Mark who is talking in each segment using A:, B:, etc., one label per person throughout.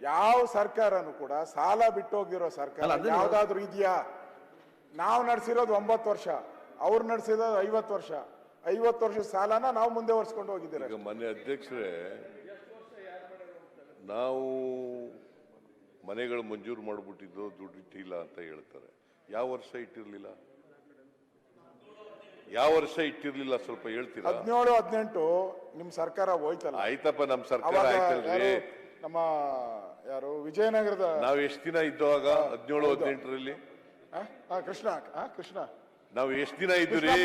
A: ಯಾವ ಸರ್ಕಾರನು ಕೂಡ ಸಾಲ ಬಿಟ್ಟೋಗಿರೋ ಸರ್ಕಾರ ಯಾವ್ದಾದ್ರು ಇದೆಯಾ? ನಾವು ನಡೆಸಿರೋದು 9 ವರ್ಷ, ಅವ್ರು ನಡೆಸಿರೋದು 50 ವರ್ಷ. 50 ವರ್ಷದ ಸಾಲನ ನಾವು ಮುಂದೆ ಒರೆಸ್ಕೊಂಡು ಹೋಗಿದ್ದೀರಾ.
B: ಈಗ ಮಾನ್ಯ ಅಧ್ಯಕ್ಷರೇ, ನಾವು ಮನೆಗಳು ಮಂಜೂರು ಮಾಡಿಬಿಟ್ಟಿದ್ದು ದುಡ್ಡು ಇಟ್ಟಿಲ್ಲ ಅಂತ ಹೇಳ್ತಾರೆ. ಯಾವ ವರ್ಷ ಇಟ್ಟಿರ್ಲಿಲ್ಲ? ಯಾವ ವರ್ಷ ಇಟ್ಟಿರ್ಲಿಲ್ಲ ಸ್ವಲ್ಪ ಹೇಳ್ತೀರಾ?
A: 17, 18 ನಿಮ್ ಸರ್ಕಾರ ಹೋಯ್ತಲ್ಲ.
B: ಆಯ್ತಪ್ಪ, ನಮ್ ಸರ್ಕಾರ ಆಯ್ತಲ್ರಿ.
A: ನಮ್ಮ ಯಾರು ವಿಜಯನಗರದ
B: ನಾವ್ ಎಷ್ಟ್ ದಿನ ಇದ್ದುವಾಗ 17, 18ರಲ್ಲಿ
A: ಕೃಷ್ಣ
B: ನಾವ್ ಎಷ್ಟ್ ದಿನ ಇದ್ರಿ?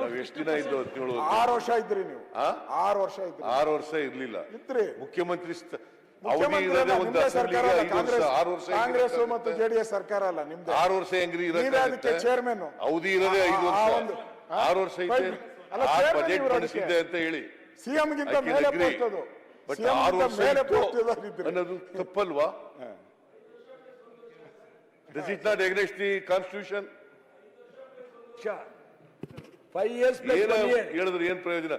B: ನಾವ್ ಎಷ್ಟ್ ದಿನ ಇದ್ದು? 17,
A: 6 ವರ್ಷ ಇದ್ರಿ ನೀವು. 6 ವರ್ಷ ಇದ್ರಿ.
B: 6 ವರ್ಷ ಇರ್ಲಿಲ್ಲ
A: ಇದ್ರಿ.
B: ಮುಖ್ಯಮಂತ್ರಿ ಅವಧಿ ಇರೋದೇ ಒಂದು ಅಸೆಂಬ್ಲಿಗೆ 5 ವರ್ಷ. 6 ವರ್ಷ
A: ಕಾಂಗ್ರೆಸ್ ಮತ್ತು ಜೆಡಿಎಸ್ ಸರ್ಕಾರ ಅಲ್ಲ ನಿಮ್ದು.
B: 6 ವರ್ಷ ಹೆಂಗ್ರಿ
A: ಇರೋದಕ್ಕೆ ಚೇರ್ಮನ್
B: ಅವಧಿ ಇರೋದೇ 5 ವರ್ಷ. 6 ವರ್ಷ ಇದೆ. ಬಜೆಟ್ ಮಂಡಿಸಿದ್ದೆ ಅಂತ ಹೇಳಿ
A: ಸಿಎಂ ಗಿಂತ ಮೇಲೆ ಪೋಸ್ಟ್ ಅದು.
B: ಬಟ್ 6 ವರ್ಷ ಅನ್ನೋದು ತಪ್ಪಲ್ವಾ? This is not against the constitution.
C: 5 years
B: ಹೇಳಿದ್ರೆ ಏನ್ ಪ್ರಯೋಜನ?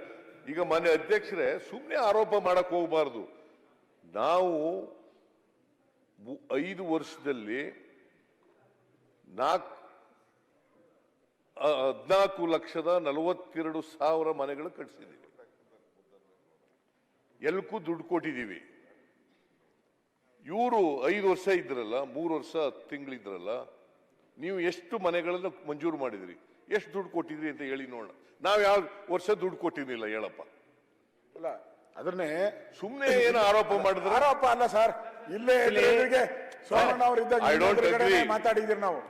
B: ಈಗ ಮಾನ್ಯ ಅಧ್ಯಕ್ಷರೇ, ಸುಮ್ನೆ ಆರೋಪ ಮಾಡಕ್ ಹೋಗಬಾರ್ದು. ನಾವು 5 ವರ್ಷದಲ್ಲಿ 14,42,000 ಮನೆಗಳು ಕಟ್ಟಿಸಿದ್ದೀವಿ. ಎಲ್ಲಕ್ಕೂ ದುಡ್ಡು ಕೊಟ್ಟಿದ್ದೀವಿ. ಇವರು 5 ವರ್ಷ ಇದ್ರಲ್ಲ, 3 ವರ್ಷ 10 ತಿಂಗಳಿದ್ರಲ್ಲ, ನೀವು ಎಷ್ಟು ಮನೆಗಳನ್ನು ಮಂಜೂರು ಮಾಡಿದ್ರಿ, ಎಷ್ಟು ದುಡ್ಡು ಕೊಟ್ಟಿದ್ರಿ ಅಂತ ಹೇಳಿ ನೋಡೋಣ. ನಾವ್ ಯಾವ ವರ್ಷ ದುಡ್ಡು ಕೊಟ್ಟಿರ್ಲಿಲ್ಲ ಹೇಳಪ್ಪ.
A: ಅಲ್ಲ, ಅದನ್ನೇ
B: ಸುಮ್ನೆ ಏನು ಆರೋಪ ಮಾಡಿದ್ರೆ
A: ಆರೋಪ ಅಲ್ಲ ಸರ್. ಇಲ್ಲೇ ಸೋಮಣ್ಣ ಅವರು ಇದ್ದಾಗ ಮಾತಾಡಿದಿರಿ ನಾವು.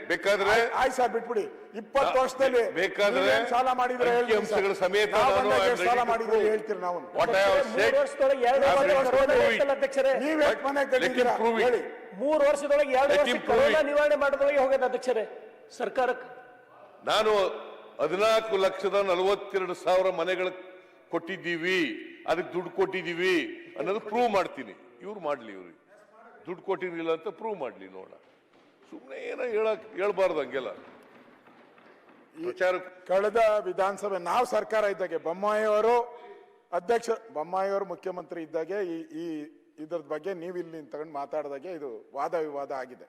B: ಬೇಕಾದ್ರೆ
A: ಆಯ್ತು ಸರ್, ಬಿಟ್ಬಿಡಿ. 20 ವರ್ಷದಲ್ಲಿ
B: ಬೇಕಾದ್ರೆ
A: ಸಾಲ ಮಾಡಿದ್ರೆ
B: ಅಂಶಗಳ ಸಮೇತ
A: ಸಾಲ ಮಾಡಿದ್ರೆ ಹೇಳ್ತೀರಿ ನಾವು. ನೀವ್ ಎಷ್ಟು ಮನೆ ಕಟ್ಟಿದ್ದೀರಾ ಹೇಳಿ?
C: 3 ವರ್ಷದೊಳಗೆ 2 ವರ್ಷ ಕೊರೋನಾ ನಿವಾರಣೆ ಮಾಡೋದ್ರೊಳಗೆ ಹೋಗಿದೆ ಅಧ್ಯಕ್ಷರೇ ಸರ್ಕಾರಕ್ಕೆ.
B: ನಾನು 14,42,000 ಮನೆಗಳು ಕೊಟ್ಟಿದ್ದೀವಿ, ಅದಕ್ಕೆ ದುಡ್ಡು ಕೊಟ್ಟಿದ್ದೀವಿ ಅನ್ನೋದು ಪ್ರೂವ್ ಮಾಡ್ತೀನಿ. ಇವ್ರು ಮಾಡ್ಲಿ, ಇವ್ರಿಗೆ ದುಡ್ಡು ಕೊಟ್ಟಿರ್ಲಿಲ್ಲ ಅಂತ ಪ್ರೂವ್ ಮಾಡ್ಲಿ ನೋಡೋಣ. ಸುಮ್ಮನೆ ಏನೋ ಹೇಳ್ಬಾರ್ದು ಹಂಗೆಲ್ಲ ವಿಚಾರ.
A: ಕಳೆದ ವಿಧಾನಸಭೆ ನಾವು ಸರ್ಕಾರ ಇದ್ದಾಗೆ ಬೊಮ್ಮಾಯಿಯವರು ಬೊಮ್ಮಾಯಿಯವರು ಮುಖ್ಯಮಂತ್ರಿ ಇದ್ದಾಗೆ ಈ ಇದ್ರದ ಬಗ್ಗೆ ನೀವು ಇಲ್ಲಿ ತಗೊಂಡು ಮಾತಾಡಿದಾಗೆ ಇದು ವಾದ ವಿವಾದ ಆಗಿದೆ.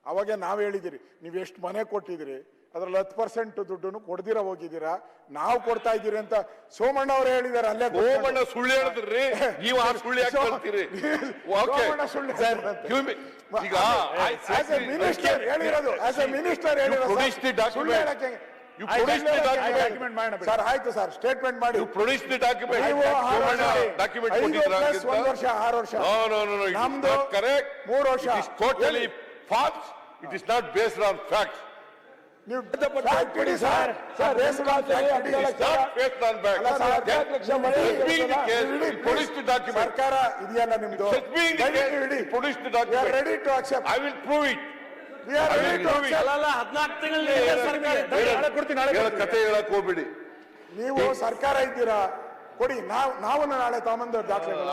A: ಅವಾಗ ನಾವ್ ಹೇಳಿದಿರಿ, ನೀವ್ ಎಷ್ಟು ಮನೆ ಕೊಟ್ಟಿದಿರಿ, ಅದ್ರಲ್ಲಿ 10% ದುಡ್ಡನ್ನು ಕೊಡ್ದಿರ ಹೋಗಿದ್ದೀರಾ, ನಾವು ಕೊಡ್ತಾ ಇದ್ದೀರಿ ಅಂತ ಸೋಮಣ್ಣ ಅವರು ಹೇಳಿದಾರೆ. ಅಲ್ಲೇ
B: ಸೋಮಣ್ಣ ಸುಳ್ಳು ಹೇಳಿದ್ರಿ, ನೀವು ಆ ಸುಳ್ಳು ಯಾಕೆ ಹೇಳ್ತೀರಿ? ಈಗ
A: ಮಿನಿಸ್ಟರ್ ಹೇಳಿರೋದು, ಮಿನಿಸ್ಟರ್ ಹೇಳಿರೋದು ಸರ್. ಆಯ್ತು ಸರ್, ಸ್ಟೇಟ್ಮೆಂಟ್ ಮಾಡಿ.
B: Produce the document.
A: 1 ವರ್ಷ 6 ವರ್ಷ
B: ನಮ್ದು ಕರೆಕ್ಟ್.
A: 3 ವರ್ಷ
B: totally false. It is not based on facts.
A: ನೀವು ಸರ್ಕಾರ ಇದೆಯಲ್ಲ ನಿಮ್ದು, ready to accept.
B: I will prove it. ಕತೆ ಹೇಳಕ್ ಹೋಗ್ಬಿಡಿ.
A: ನೀವು ಸರ್ಕಾರ ಇದ್ದೀರಾ, ಕೊಡಿ. ನಾವು ನಾಳೆ ತಗೊಂಬಂದ ದಾಖಲೆಗಳು